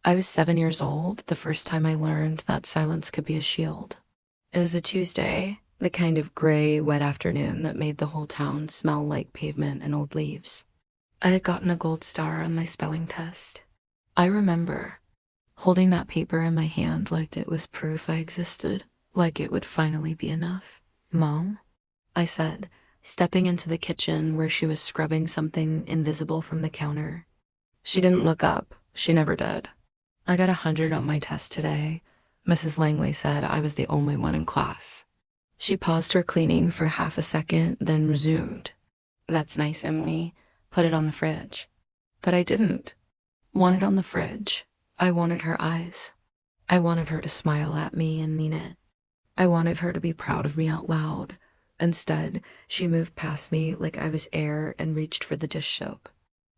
I was 7 years old the first time I learned that silence could be a shield. It was a Tuesday, the kind of gray, wet afternoon that made the whole town smell like pavement and old leaves. I had gotten a gold star on my spelling test. I remember holding that paper in my hand like it was proof I existed, like it would finally be enough. "Mom?" I said, stepping into the kitchen where she was scrubbing something invisible from the counter. She didn't look up. She never did. "I got 100 on my test today." Mrs. Langley said I was the only one in class. She paused her cleaning for half a second, then resumed. "That's nice, Emily. Put it on the fridge." But I didn't want it on the fridge. I wanted her eyes. I wanted her to smile at me and mean it. I wanted her to be proud of me out loud. Instead, she moved past me like I was air and reached for the dish soap.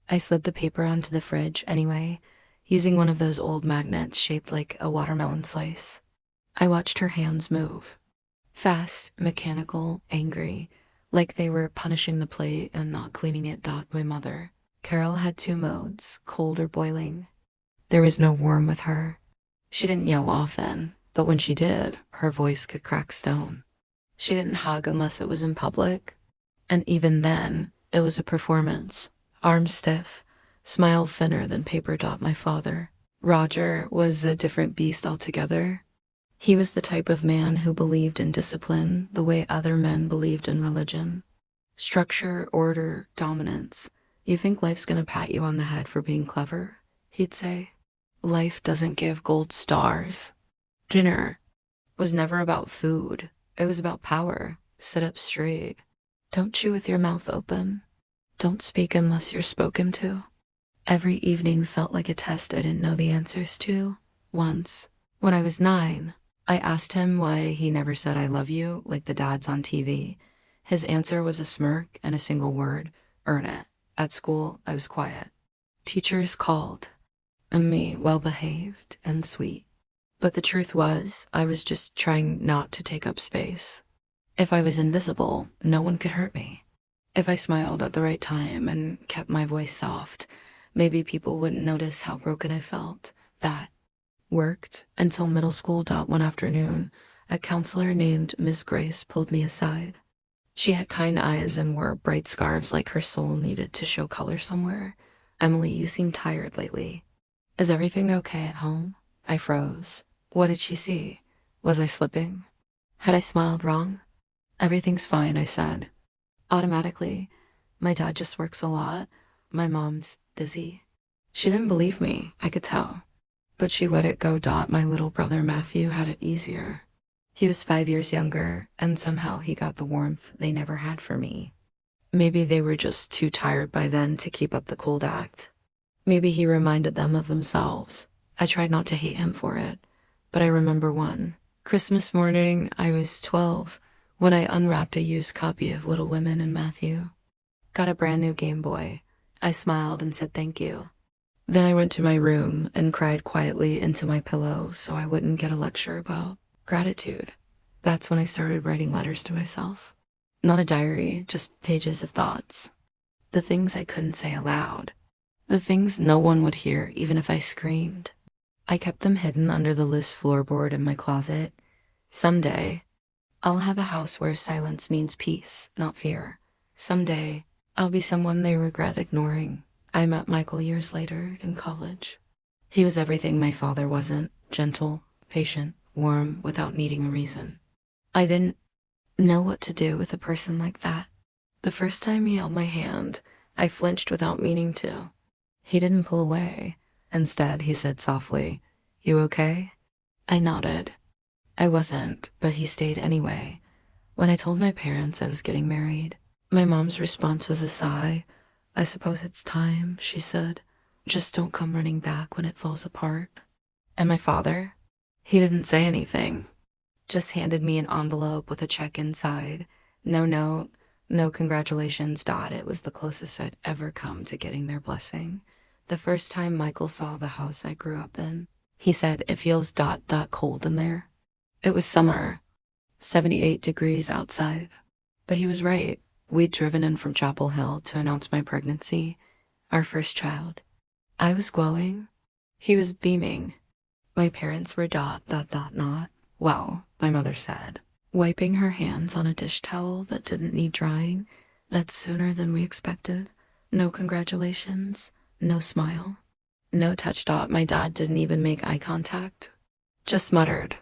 I slid the paper onto the fridge anyway, using one of those old magnets shaped like a watermelon slice. I watched her hands move. Fast, mechanical, angry, like they were punishing the plate and not cleaning it. My mother, Carol, had two modes, cold or boiling. There was no warm with her. She didn't yell often, but when she did, her voice could crack stone. She didn't hug unless it was in public. And even then, it was a performance. Arms stiff, smile thinner than paper. My father, Roger, was a different beast altogether. He was the type of man who believed in discipline the way other men believed in religion. Structure, order, dominance. "You think life's gonna pat you on the head for being clever?" he'd say. "Life doesn't give gold stars." Dinner was never about food. It was about power. Sit up straight. Don't chew with your mouth open. Don't speak unless you're spoken to. Every evening felt like a test I didn't know the answers to. Once, when I was 9, I asked him why he never said "I love you" like the dads on TV. His answer was a smirk and a single word: "Earn it." At school, I was quiet. Teachers called, and me well-behaved and sweet. But the truth was, I was just trying not to take up space. If I was invisible, no one could hurt me. If I smiled at the right time and kept my voice soft, maybe people wouldn't notice how broken I felt. That worked until middle school. One afternoon, a counselor named Miss Grace pulled me aside. She had kind eyes and wore bright scarves like her soul needed to show color somewhere. "Emily, you seem tired lately. Is everything okay at home?" I froze. What did she see? Was I slipping? Had I smiled wrong? "Everything's fine," I said. Automatically. "My dad just works a lot. My mom's busy." She didn't believe me, I could tell. But she let it go. My little brother Matthew had it easier. He was 5 years younger, and somehow he got the warmth they never had for me. Maybe they were just too tired by then to keep up the cold act. Maybe he reminded them of themselves. I tried not to hate him for it, but I remember one Christmas morning, I was 12, when I unwrapped a used copy of Little Women and Matthew. Got a brand new Game Boy. I smiled and said thank you. Then I went to my room and cried quietly into my pillow so I wouldn't get a lecture about gratitude. That's when I started writing letters to myself. Not a diary, just pages of thoughts. The things I couldn't say aloud. The things no one would hear even if I screamed. I kept them hidden under the loose floorboard in my closet. Someday, I'll have a house where silence means peace, not fear. Someday, I'll be someone they regret ignoring. I met Michael years later in college. He was everything my father wasn't: gentle, patient, warm, without needing a reason. I didn't know what to do with a person like that. The first time he held my hand, I flinched without meaning to. He didn't pull away. Instead, he said softly, "You okay?" I nodded. I wasn't, but he stayed anyway. When I told my parents I was getting married, my mom's response was a sigh. "I suppose it's time," she said. "Just don't come running back when it falls apart." And my father? He didn't say anything. Just handed me an envelope with a check inside. No note, no congratulations. It was the closest I'd ever come to getting their blessing. The first time Michael saw the house I grew up in, he said, "It feels cold in there." It was summer, 78 degrees outside. But he was right. We'd driven in from Chapel Hill to announce my pregnancy, our first child. I was glowing. He was beaming. My parents were ... not. Well, my mother said, wiping her hands on a dish towel that didn't need drying. That's sooner than we expected. No congratulations, no smile, no touch. My dad didn't even make eye contact. Just muttered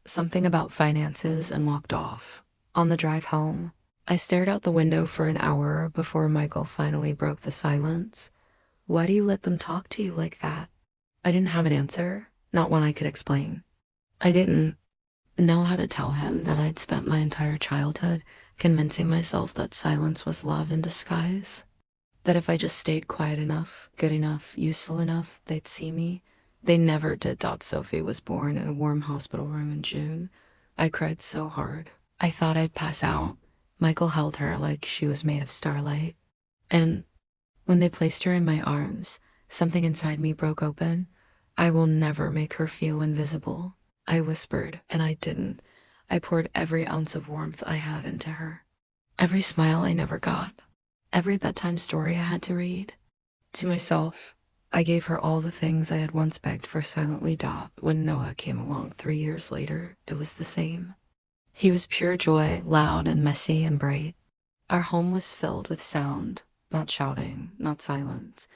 something about finances and walked off. On the drive home, I stared out the window for an hour before Michael finally broke the silence. Why do you let them talk to you like that? I didn't have an answer, not one I could explain. I didn't know how to tell him that I'd spent my entire childhood convincing myself that silence was love in disguise. That if I just stayed quiet enough, good enough, useful enough, they'd see me. They never did. Sophie was born in a warm hospital room in June. I cried so hard, I thought I'd pass out. Michael held her like she was made of starlight. And when they placed her in my arms, something inside me broke open. I will never make her feel invisible. I whispered, and I didn't. I poured every ounce of warmth I had into her. Every smile I never got. Every bedtime story I had to read. To myself, I gave her all the things I had once begged for silently. When Noah came along 3 years later, it was the same. He was pure joy, loud and messy and bright. Our home was filled with sound, not shouting, not silence,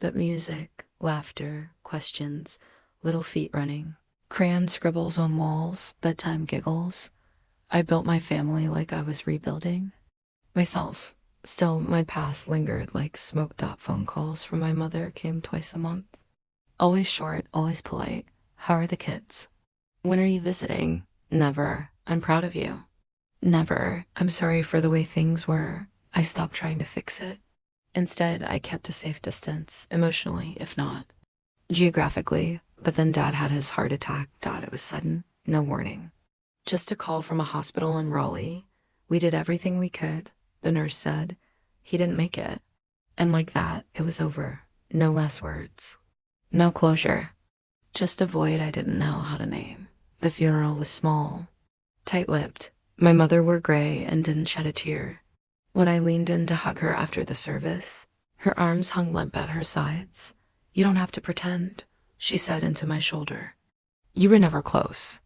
but music, laughter, questions, little feet running, crayon scribbles on walls, bedtime giggles. I built my family like I was rebuilding myself. Still, my past lingered like smoke. Phone calls from my mother came twice a month. Always short, always polite. How are the kids? When are you visiting? Never. I'm proud of you. Never. I'm sorry for the way things were. I stopped trying to fix it. Instead, I kept a safe distance, emotionally, if not geographically. But then Dad had his heart attack. It was sudden, no warning. Just a call from a hospital in Raleigh. We did everything we could. The nurse said he didn't make it. And like that, it was over. No last words. No closure. Just a void I didn't know how to name. The funeral was small, tight-lipped. My mother wore gray and didn't shed a tear. When I leaned in to hug her after the service, her arms hung limp at her sides. You don't have to pretend, she said into my shoulder. You were never close.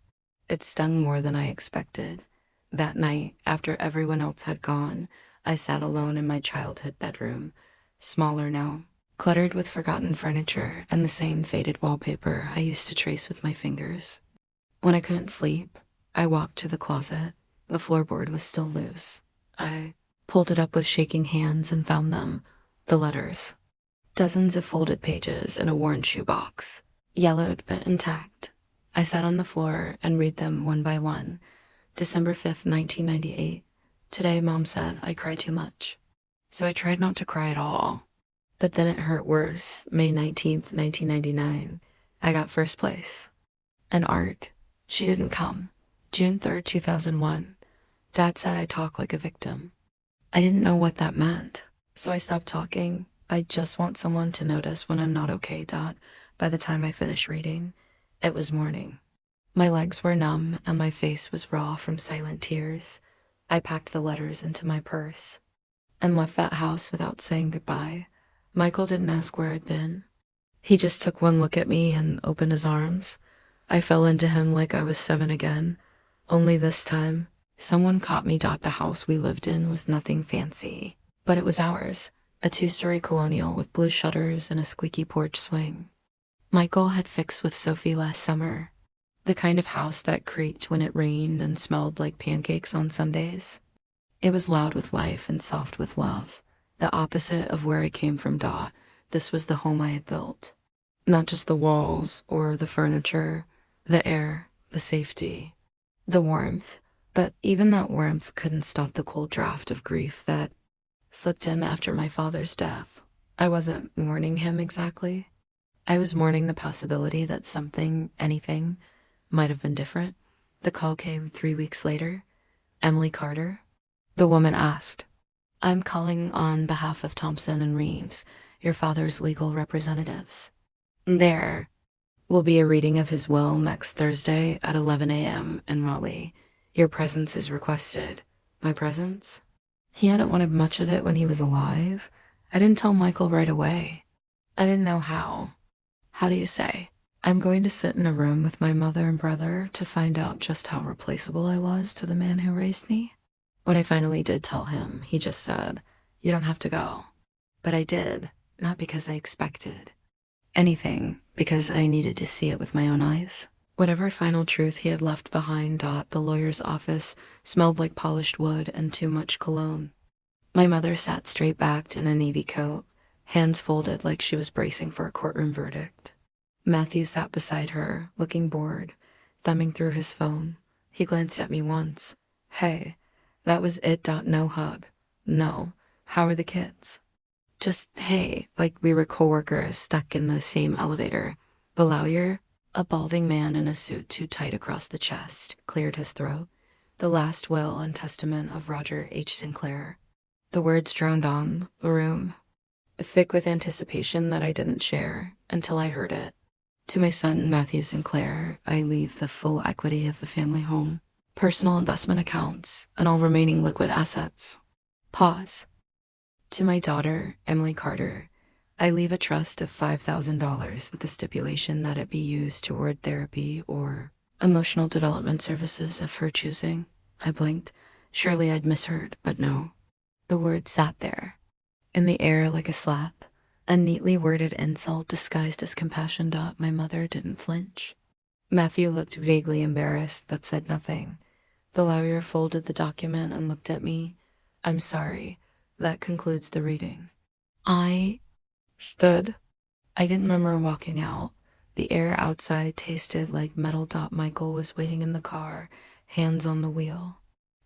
It stung more than I expected. That night, after everyone else had gone, I sat alone in my childhood bedroom, smaller now, cluttered with forgotten furniture and the same faded wallpaper I used to trace with my fingers. When I couldn't sleep, I walked to the closet. The floorboard was still loose. I pulled it up with shaking hands and found them, the letters. Dozens of folded pages in a worn shoebox, yellowed but intact. I sat on the floor and read them one by one. December 5th, 1998. Today, Mom said I cried too much. So I tried not to cry at all. But then it hurt worse. May 19th, 1999. I got first place. And art. She didn't come. June 3rd, 2001. Dad said I talk like a victim. I didn't know what that meant. So I stopped talking. I just want someone to notice when I'm not okay. By the time I finished reading, it was morning. My legs were numb and my face was raw from silent tears. I packed the letters into my purse and left that house without saying goodbye. Michael didn't ask where I'd been. He just took one look at me and opened his arms. I fell into him like I was 7 again. Only this time, someone caught me. The house we lived in was nothing fancy, but it was ours. A 2-story colonial with blue shutters and a squeaky porch swing. Michael had fixed with Sophie last summer. The kind of house that creaked when it rained and smelled like pancakes on Sundays. It was loud with life and soft with love. The opposite of where I came from. This was the home I had built. Not just the walls or the furniture, the air, the safety, the warmth. But even that warmth couldn't stop the cold draft of grief that slipped in after my father's death. I wasn't mourning him exactly. I was mourning the possibility that something, anything, might have been different. The call came 3 weeks later. Emily Carter? The woman asked. I'm calling on behalf of Thompson and Reeves, your father's legal representatives. There will be a reading of his will next Thursday at 11 a.m. in Raleigh. Your presence is requested. My presence? He hadn't wanted much of it when he was alive. I didn't tell Michael right away. I didn't know how. How do you say? I'm going to sit in a room with my mother and brother to find out just how replaceable I was to the man who raised me. When I finally did tell him, he just said, "You don't have to go." But I did, not because I expected anything, because I needed to see it with my own eyes. Whatever final truth he had left behind, the lawyer's office smelled like polished wood and too much cologne. My mother sat straight-backed in a navy coat, hands folded like she was bracing for a courtroom verdict. Matthew sat beside her, looking bored, thumbing through his phone. He glanced at me once. Hey, that was it. No hug. No. How are the kids? Just, hey, like we were coworkers stuck in the same elevator. The lawyer, a balding man in a suit too tight across the chest, cleared his throat. The last will and testament of Roger H. Sinclair. The words droned on the room, thick with anticipation that I didn't share until I heard it. To my son, Matthew Sinclair, I leave the full equity of the family home, personal investment accounts, and all remaining liquid assets. Pause. To my daughter, Emily Carter, I leave a trust of $5,000 with the stipulation that it be used toward therapy or emotional development services of her choosing. I blinked. Surely I'd misheard, but no. The word sat there, in the air like a slap. A neatly worded insult disguised as compassion. My mother didn't flinch. Matthew looked vaguely embarrassed, but said nothing. The lawyer folded the document and looked at me. I'm sorry. That concludes the reading. I stood. I didn't remember walking out. The air outside tasted like metal. Michael was waiting in the car, hands on the wheel.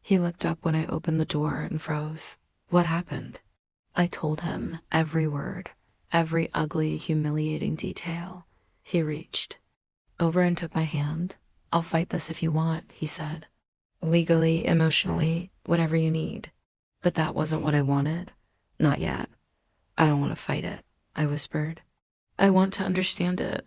He looked up when I opened the door and froze. What happened? I told him every word. Every ugly, humiliating detail. He reached over and took my hand. I'll fight this if you want, he said. Legally, emotionally, whatever you need. But that wasn't what I wanted. Not yet. I don't want to fight it, I whispered. I want to understand it.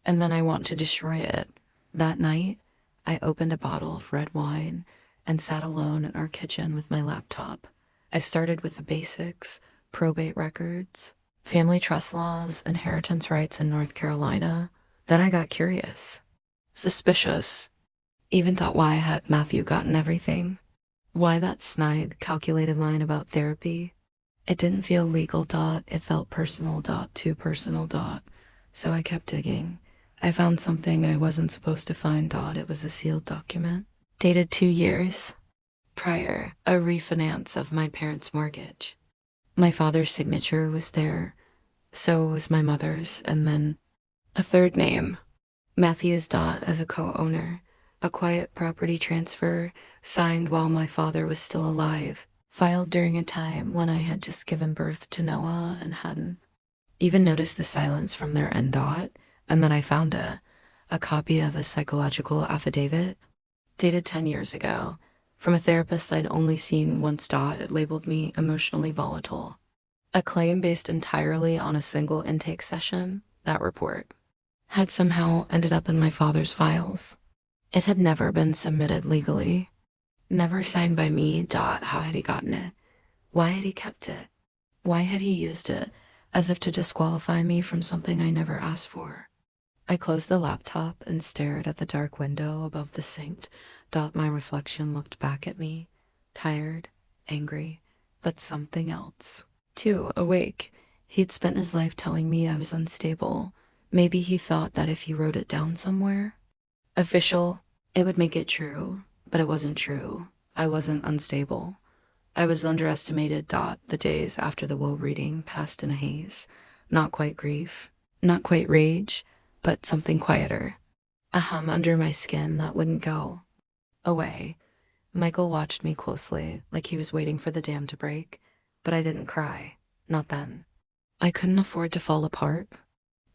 And then I want to destroy it. That night, I opened a bottle of red wine and sat alone in our kitchen with my laptop. I started with the basics, probate records, family trust laws, inheritance rights in North Carolina. Then I got curious. Suspicious. Even thought why had Matthew gotten everything. Why that snide, calculated line about therapy? It didn't feel legal. It felt personal. Too personal. So I kept digging. I found something I wasn't supposed to find. It was a sealed document. Dated 2 years prior, a refinance of my parents' mortgage. My father's signature was there. So was my mother's, and then a third name, Matthews. As a co-owner, a quiet property transfer signed while my father was still alive, filed during a time when I had just given birth to Noah and hadn't even noticed the silence from their end. And then I found a copy of a psychological affidavit, dated 10 years ago, from a therapist I'd only seen once. It labeled me emotionally volatile. A claim based entirely on a single intake session. That report had somehow ended up in my father's files. It had never been submitted legally. Never signed by me. How had he gotten it? Why had he kept it? Why had he used it as if to disqualify me from something I never asked for? I closed the laptop and stared at the dark window above the sink. My reflection looked back at me, tired, angry, but something else. Too awake. He'd spent his life telling me I was unstable. Maybe he thought that if he wrote it down somewhere, official, it would make it true. But it wasn't true. I wasn't unstable. I was underestimated. The days after the will reading passed in a haze. Not quite grief, not quite rage, but something quieter. A hum under my skin that wouldn't go away. Michael watched me closely, like he was waiting for the dam to break, but I didn't cry. Not then. I couldn't afford to fall apart.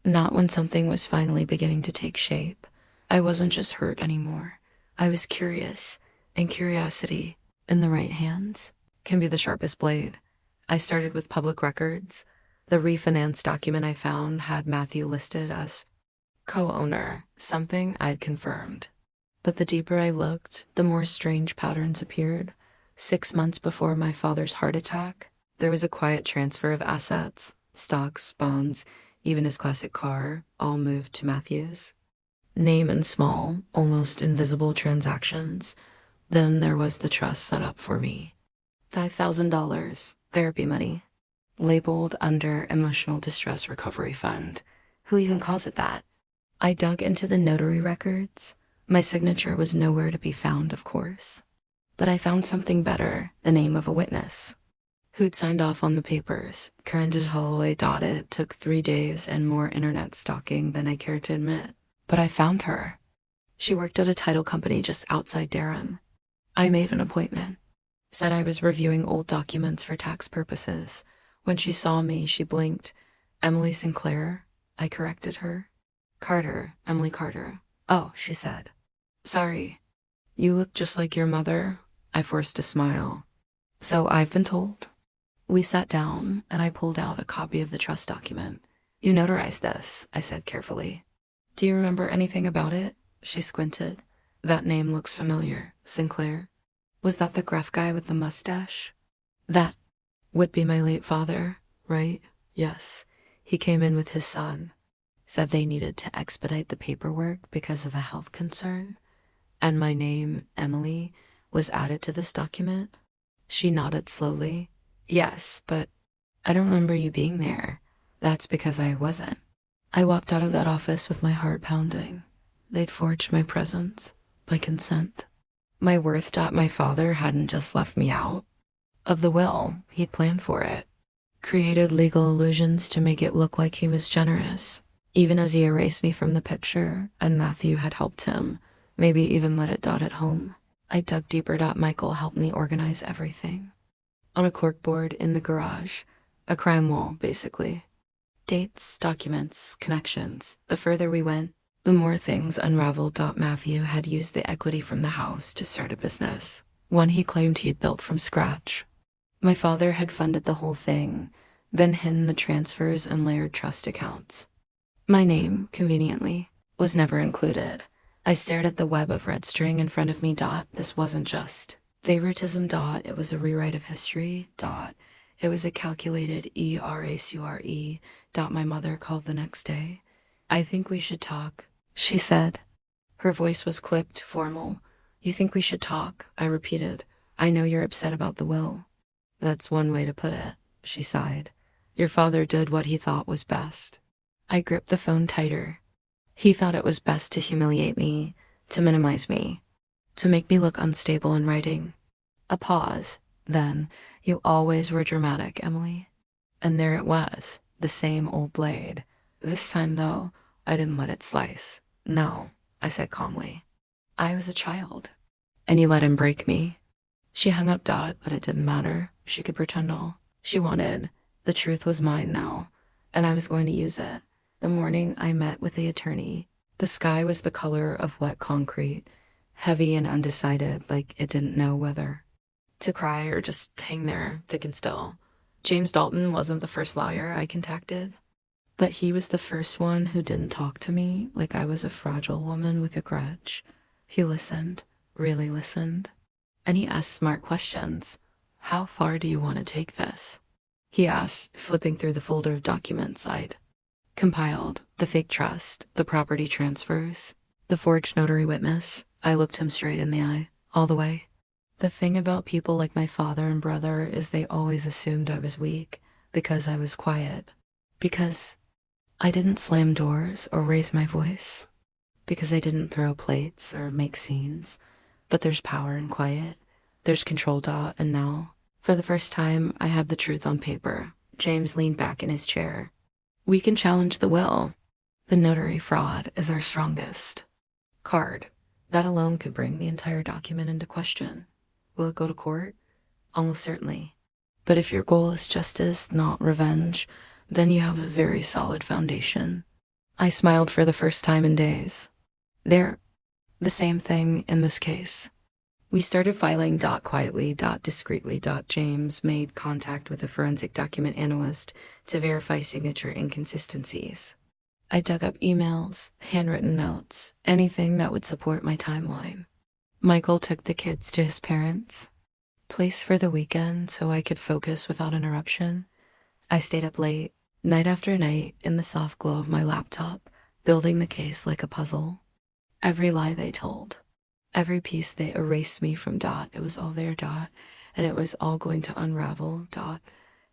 Not when something was finally beginning to take shape. I wasn't just hurt anymore. I was curious, and curiosity, in the right hands, can be the sharpest blade. I started with public records. The refinance document I found had Matthew listed as co-owner, something I'd confirmed. But the deeper I looked, the more strange patterns appeared. 6 months before my father's heart attack, there was a quiet transfer of assets, stocks, bonds. Even his classic car, all moved to Matthew's. Name in small, almost invisible transactions. Then there was the trust set up for me. $5,000, therapy money, labeled under Emotional Distress Recovery Fund. Who even calls it that? I dug into the notary records. My signature was nowhere to be found, of course. But I found something better, the name of a witness. Who'd signed off on the papers. Corinda Holloway. It took 3 days and more internet stalking than I cared to admit. But I found her. She worked at a title company just outside Durham. I made an appointment. Said I was reviewing old documents for tax purposes. When she saw me, she blinked. Emily Sinclair? I corrected her. Carter, Emily Carter. Oh, she said. Sorry. You look just like your mother. I forced a smile. So I've been told. We sat down, and I pulled out a copy of the trust document. You notarized this, I said carefully. Do you remember anything about it? She squinted. That name looks familiar. Sinclair. Was that the gruff guy with the mustache? That would be my late father, right? Yes. He came in with his son. Said they needed to expedite the paperwork because of a health concern. And my name, Emily, was added to this document? She nodded slowly. Yes, but I don't remember you being there. That's because I wasn't. I walked out of that office with my heart pounding. They'd forged my presence, by consent. My worth. My father hadn't just left me out of the will, he'd planned for it. Created legal illusions to make it look like he was generous. Even as he erased me from the picture, and Matthew had helped him, maybe even let it dot at home. I dug deeper. Michael helped me organize everything. On a corkboard in the garage. A crime wall, basically. Dates, documents, connections. The further we went, the more things unraveled. Matthew had used the equity from the house to start a business, one he claimed he'd built from scratch. My father had funded the whole thing, then hidden the transfers and layered trust accounts. My name, conveniently, was never included. I stared at the web of red string in front of me. This wasn't just favoritism. It was a rewrite of history. It was a calculated erasure. My mother called the next day. I think we should talk, she said. Her voice was clipped, formal. You think we should talk? I repeated. I know you're upset about the will. That's one way to put it, she sighed. Your father did what he thought was best. I gripped the phone tighter. He thought it was best to humiliate me, to minimize me, to make me look unstable in writing. A pause. Then, you always were dramatic, Emily. And there it was, the same old blade. This time, though, I didn't let it slice. No, I said calmly. I was a child. And you let him break me. She hung up. But it didn't matter. She could pretend all she wanted. The truth was mine now, and I was going to use it. The morning I met with the attorney, the sky was the color of wet concrete, heavy and undecided, like it didn't know whether to cry or just hang there, thick and still. James Dalton wasn't the first lawyer I contacted, but he was the first one who didn't talk to me like I was a fragile woman with a grudge. He listened, really listened, and he asked smart questions. How far do you want to take this? He asked, flipping through the folder of documents I'd compiled. The fake trust, the property transfers, the forged notary witness. I looked him straight in the eye, all the way. The thing about people like my father and brother is they always assumed I was weak because I was quiet, because I didn't slam doors or raise my voice, because I didn't throw plates or make scenes. But there's power in quiet. There's control. And now, for the first time, I have the truth on paper. James leaned back in his chair. We can challenge the will. The notary fraud is our strongest card. That alone could bring the entire document into question. Will it go to court? Almost certainly. But if your goal is justice, not revenge, then you have a very solid foundation. I smiled for the first time in days. They're the same thing in this case. We started filing. Quietly, discreetly. James made contact with a forensic document analyst to verify signature inconsistencies. I dug up emails, handwritten notes, anything that would support my timeline. Michael took the kids to his parents' place for the weekend so I could focus without interruption. I stayed up late, Night after night, in the soft glow of my laptop, building the case like a puzzle. Every lie they told, every piece they erased me from Dot, it was all there, Dot, and it was all going to unravel, Dot.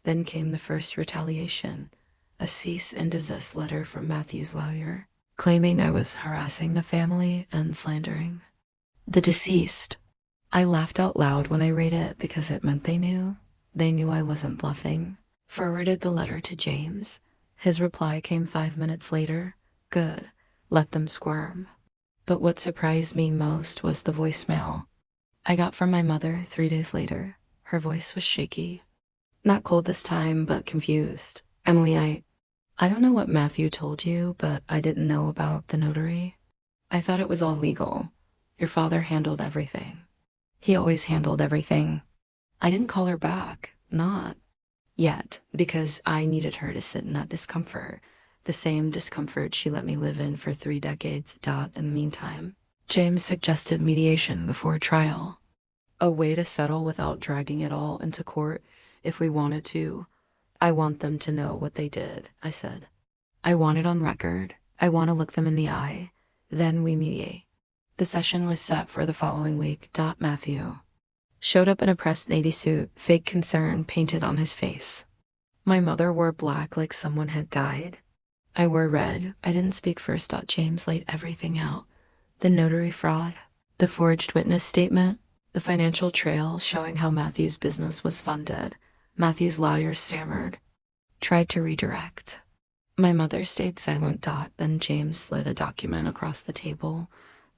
Then came the first retaliation, a cease and desist letter from Matthew's lawyer, claiming I was harassing the family and slandering the deceased. I laughed out loud when I read it because it meant they knew. They knew I wasn't bluffing. Forwarded the letter to James. His reply came 5 minutes later. Good. Let them squirm. But what surprised me most was the voicemail I got from my mother 3 days later. Her voice was shaky. Not cold this time, but confused. Emily, I don't know what Matthew told you, but I didn't know about the notary. I thought it was all legal. Your father handled everything. He always handled everything. I didn't call her back. Not yet, because I needed her to sit in that discomfort. The same discomfort she let me live in for 3 decades. In the meantime, James suggested mediation before trial. A way to settle without dragging it all into court if we wanted to. I want them to know what they did, I said. I want it on record. I want to look them in the eye. Then we mediate. The session was set for the following week. Matthew showed up in a pressed navy suit, fake concern painted on his face. My mother wore black like someone had died. I wore red. I didn't speak first. James laid everything out. The notary fraud, the forged witness statement, the financial trail showing how Matthew's business was funded. Matthew's lawyer stammered, tried to redirect. My mother stayed silent. Then James slid a document across the table.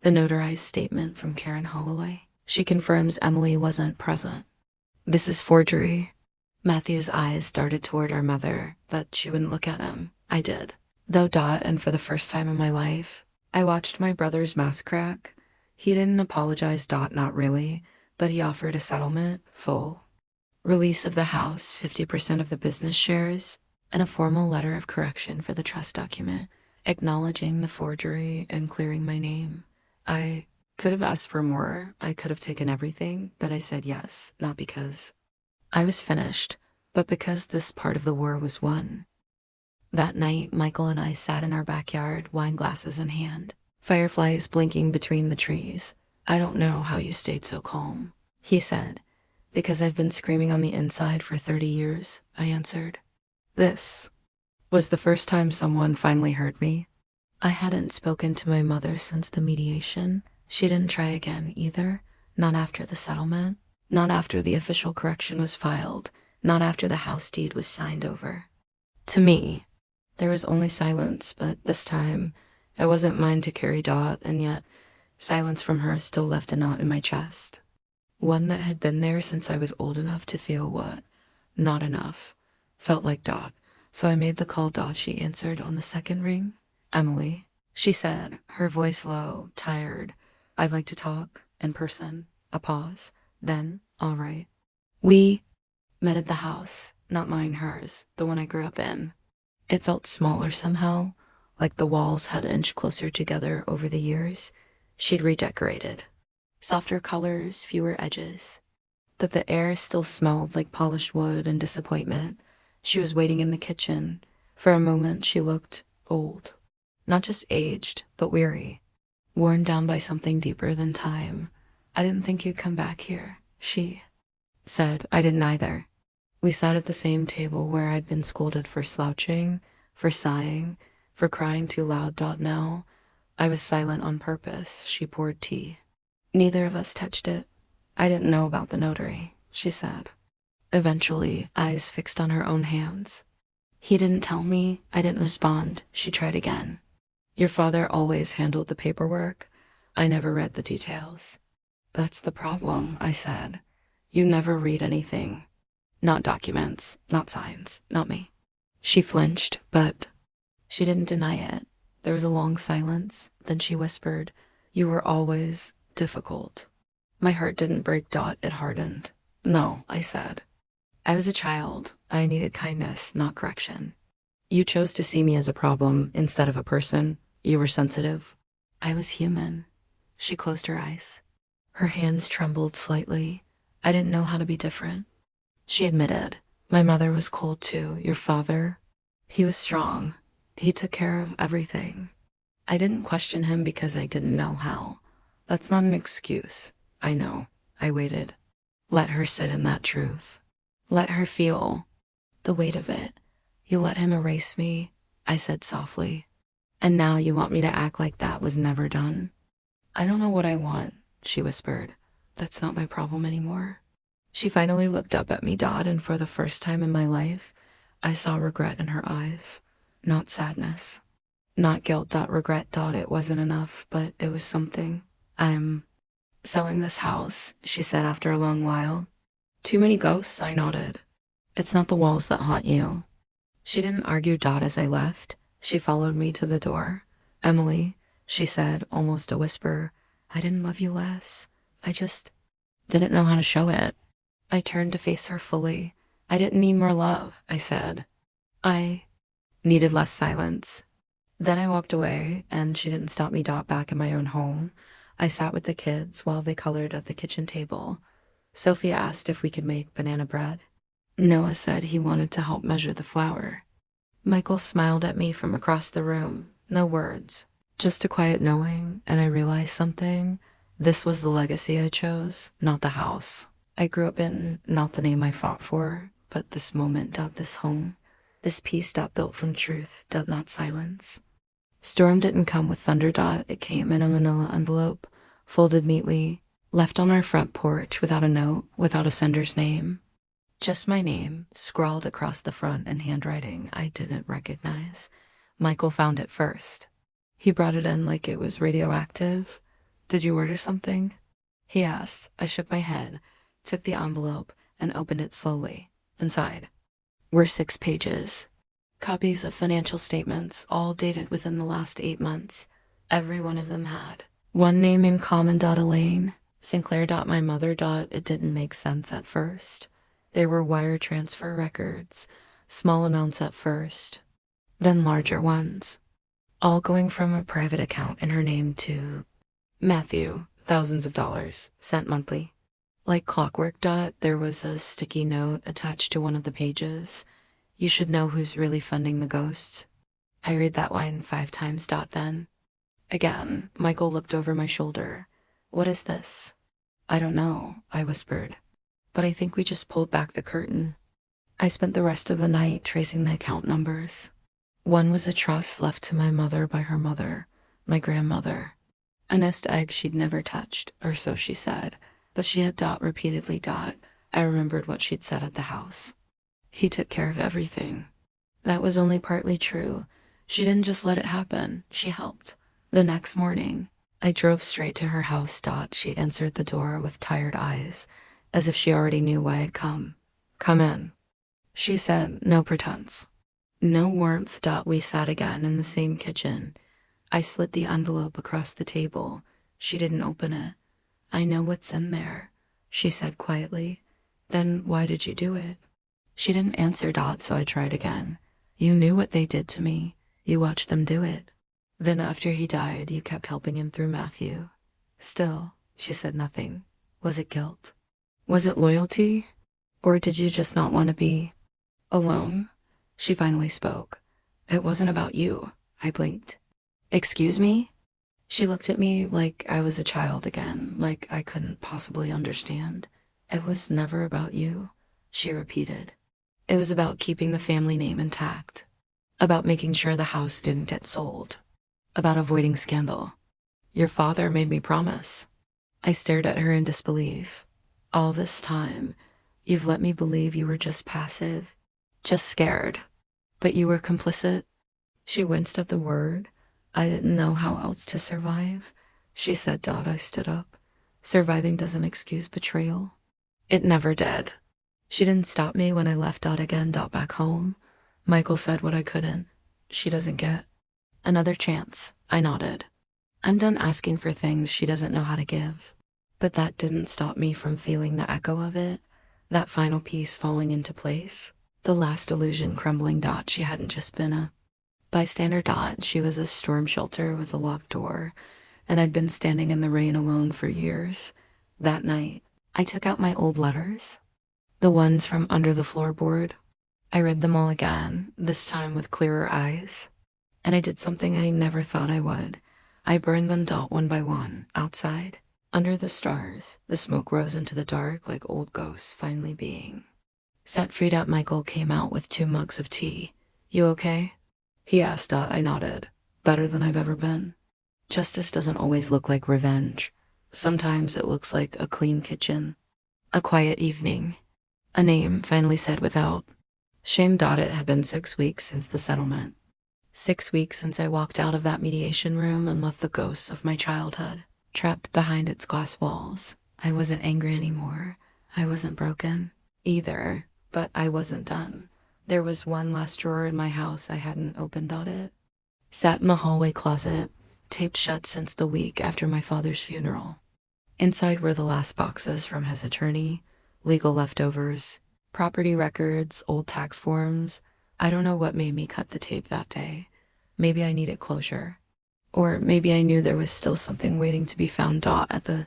The notarized statement from Karen Holloway. She confirms Emily wasn't present. This is forgery. Matthew's eyes darted toward our mother, but she wouldn't look at him. I did. Though, and for the first time in my life, I watched my brother's mask crack. He didn't apologize. Not really, but he offered a settlement, full release of the house, 50% of the business shares, and a formal letter of correction for the trust document, acknowledging the forgery and clearing my name. I could have asked for more. I could have taken everything, but I said yes, not because I was finished, but because this part of the war was won. That night, Michael and I sat in our backyard, wine glasses in hand, fireflies blinking between the trees. I don't know how you stayed so calm, he said. Because I've been screaming on the inside for 30 years, I answered. This was the first time someone finally heard me. I hadn't spoken to my mother since the mediation. She didn't try again either, not after the settlement, not after the official correction was filed, not after the house deed was signed over. To me, there was only silence, but this time, it wasn't mine to carry. And yet, silence from her still left a knot in my chest. One that had been there since I was old enough to feel what not enough felt like. So I made the call. She answered on the second ring. Emily, she said, her voice low, tired. I'd like to talk in person. A pause. Then, all right. We met at the house, not mine, hers, the one I grew up in. It felt smaller somehow, like the walls had inched closer together over the years. She'd redecorated. Softer colors, fewer edges. But the air still smelled like polished wood and disappointment. She was waiting in the kitchen. For a moment, she looked old. Not just aged, but weary. Worn down by something deeper than time. I didn't think you'd come back here, she said. I didn't either. We sat at the same table where I'd been scolded for slouching, for sighing, for crying too loud. Now, I was silent on purpose. She poured tea. Neither of us touched it. I didn't know about the notary, she said. Eventually, eyes fixed on her own hands. He didn't tell me. I didn't respond. She tried again. Your father always handled the paperwork. I never read the details. That's the problem, I said. You never read anything. Not documents, not signs, not me. She flinched, but she didn't deny it. There was a long silence. Then she whispered, you were always difficult. My heart didn't break. It hardened. No, I said. I was a child. I needed kindness, not correction. You chose to see me as a problem instead of a person. You were sensitive. I was human. She closed her eyes. Her hands trembled slightly. I didn't know how to be different. She admitted, my mother was cold too. Your father? He was strong. He took care of everything. I didn't question him because I didn't know how. That's not an excuse. I know. I waited. Let her sit in that truth. Let her feel the weight of it. You let him erase me, I said softly. And now you want me to act like that was never done? I don't know what I want, she whispered. That's not my problem anymore. She finally looked up at me, and for the first time in my life, I saw regret in her eyes. Not sadness. Not guilt. Regret. It wasn't enough, but it was something. I'm selling this house, she said after a long while. Too many ghosts, I nodded. It's not the walls that haunt you. She didn't argue. As I left, she followed me to the door. Emily, she said, almost a whisper, I didn't love you less. I just didn't know how to show it. I turned to face her fully. I didn't need more love, I said. I needed less silence. Then I walked away, and she didn't stop me. Back in my own home, I sat with the kids while they colored at the kitchen table. Sophie asked if we could make banana bread. Noah said he wanted to help measure the flour. Michael smiled at me from across the room. No words, just a quiet knowing, and I realized something. This was the legacy I chose, not the house I grew up in, not the name I fought for, but this moment. This home. This peace. Built from truth. Not silence. Storm didn't come with thunder. It came in a manila envelope, folded neatly, left on our front porch without a note, without a sender's name. Just my name, scrawled across the front in handwriting I didn't recognize. Michael found it first. He brought it in like it was radioactive. Did you order something? He asked. I shook my head, took the envelope, and opened it slowly. Inside were 6 pages. Copies of financial statements, all dated within the last 8 months. Every one of them had one name in common. Elaine Sinclair. My mother. It didn't make sense at first. There were wire transfer records, small amounts at first, then larger ones, all going from a private account in her name to Matthew, thousands of dollars, sent monthly. Like clockwork. There was a sticky note attached to one of the pages. You should know who's really funding the ghosts. I read that line 5 times. Then, again, Michael looked over my shoulder. What is this? I don't know, I whispered. But I think we just pulled back the curtain. I spent the rest of the night tracing the account numbers. One was a trust left to my mother by her mother, my grandmother. A nest egg she'd never touched, or so she said, but she had. Repeatedly. I remembered what she'd said at the house. He took care of everything. That was only partly true. She didn't just let it happen, she helped. The next morning, I drove straight to her house. She answered the door with tired eyes, as if she already knew why I'd come. Come in, she said, no pretense. No warmth. We sat again in the same kitchen. I slid the envelope across the table. She didn't open it. I know what's in there, she said quietly. Then why did you do it? She didn't answer. So I tried again. You knew what they did to me. You watched them do it. Then after he died, you kept helping him through Matthew. Still, she said nothing. Was it guilt? Was it loyalty? Or did you just not want to be alone? She finally spoke. It wasn't about you. I blinked. Excuse me? She looked at me like I was a child again, like I couldn't possibly understand. It was never about you, she repeated. It was about keeping the family name intact. About making sure the house didn't get sold. About avoiding scandal. Your father made me promise. I stared at her in disbelief. All this time, you've let me believe you were just passive, just scared. But you were complicit. She winced at the word. I didn't know how else to survive. She said. I stood up. Surviving doesn't excuse betrayal. It never did. She didn't stop me when I left. Again. Back home. Michael said what I couldn't. She doesn't get another chance. I nodded. I'm done asking for things she doesn't know how to give. But that didn't stop me from feeling the echo of it. That final piece falling into place. The last illusion crumbling. She hadn't just been a bystander. She was a storm shelter with a locked door, and I'd been standing in the rain alone for years. That night, I took out my old letters, the ones from under the floorboard. I read them all again, this time with clearer eyes. And I did something I never thought I would. I burned them one by one, outside. Under the stars, the smoke rose into the dark like old ghosts finally being. Set freed up, Michael came out with 2 mugs of tea. You okay? He asked. I nodded. Better than I've ever been. Justice doesn't always look like revenge. Sometimes it looks like a clean kitchen. A quiet evening. A name finally said without shame. It had been 6 weeks since the settlement. 6 weeks since I walked out of that mediation room and left the ghosts of my childhood trapped behind its glass walls. I wasn't angry anymore. I wasn't broken either, but I wasn't done. There was one last drawer in my house I hadn't opened. It sat in the hallway closet, taped shut since the week after my father's funeral. Inside were the last boxes from his attorney, legal leftovers, property records, old tax forms. I don't know what made me cut the tape that day. Maybe I needed closure. Or maybe I knew there was still something waiting to be found. At the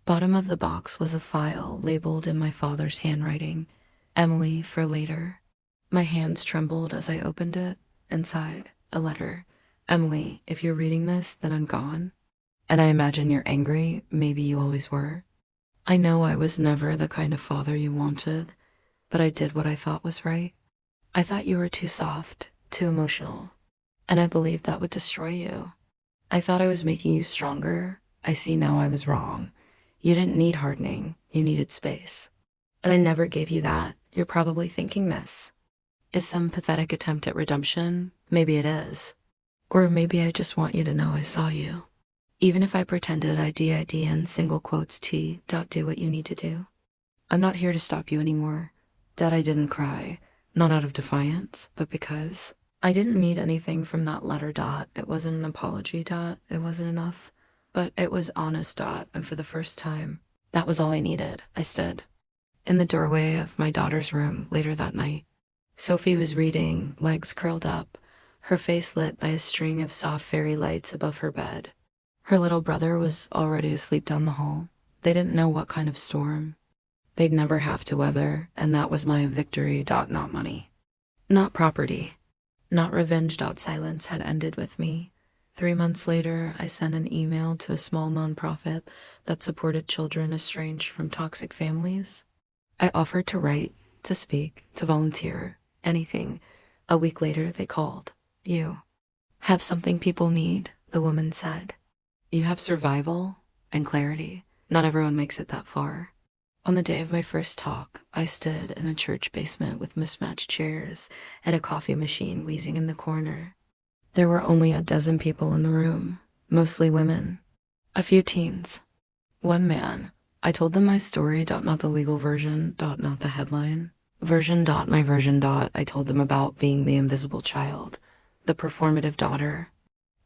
bottom of the box was a file labeled in my father's handwriting, Emily, for later. My hands trembled as I opened it. Inside, a letter. Emily, if you're reading this, then I'm gone. And I imagine you're angry. Maybe you always were. I know I was never the kind of father you wanted, but I did what I thought was right. I thought you were too soft, too emotional, and I believed that would destroy you. I thought I was making you stronger. I see now I was wrong. You didn't need hardening. You needed space. And I never gave you that. You're probably thinking this is some pathetic attempt at redemption. Maybe it is. Or maybe I just want you to know I saw you. Even if I pretended I did in single quotes T. Do what you need to do. I'm not here to stop you anymore. Dad, I didn't cry. Not out of defiance, but because I didn't need anything from that letter. It wasn't an apology. It wasn't enough. But it was honest. And for the first time, that was all I needed. I stood in the doorway of my daughter's room later that night. Sophie was reading, legs curled up, her face lit by a string of soft fairy lights above her bed. Her little brother was already asleep down the hall. They didn't know what kind of storm they'd never have to weather, and that was my victory. Not money, not property, not revenge. Silence had ended with me. 3 months later, I sent an email to a small nonprofit that supported children estranged from toxic families. I offered to write, to speak, to volunteer, anything. A week later, they called. You have something people need, the woman said. You have survival and clarity. Not everyone makes it that far. On the day of my first talk, I stood in a church basement with mismatched chairs and a coffee machine wheezing in the corner. There were only a dozen people in the room, mostly women, a few teens, one man. I told them my story. Not the legal version. Not the headline version. My version. I told them about being the invisible child, the performative daughter,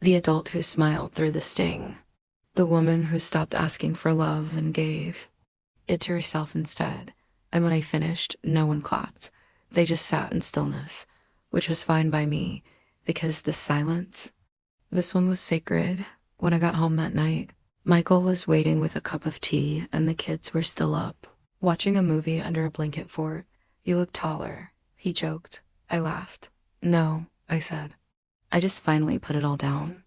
the adult who smiled through the sting, the woman who stopped asking for love and gave it to herself instead. And when I finished, no one clapped. They just sat in stillness, which was fine by me, because the silence, this one was sacred. When I got home that night, Michael was waiting with a cup of tea, and the kids were still up, watching a movie under a blanket fort. You look taller, he joked. I laughed. No, I said. I just finally put it all down.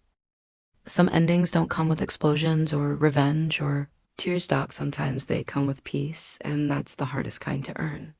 Some endings don't come with explosions or revenge or tears. Sometimes they come with peace, and that's the hardest kind to earn.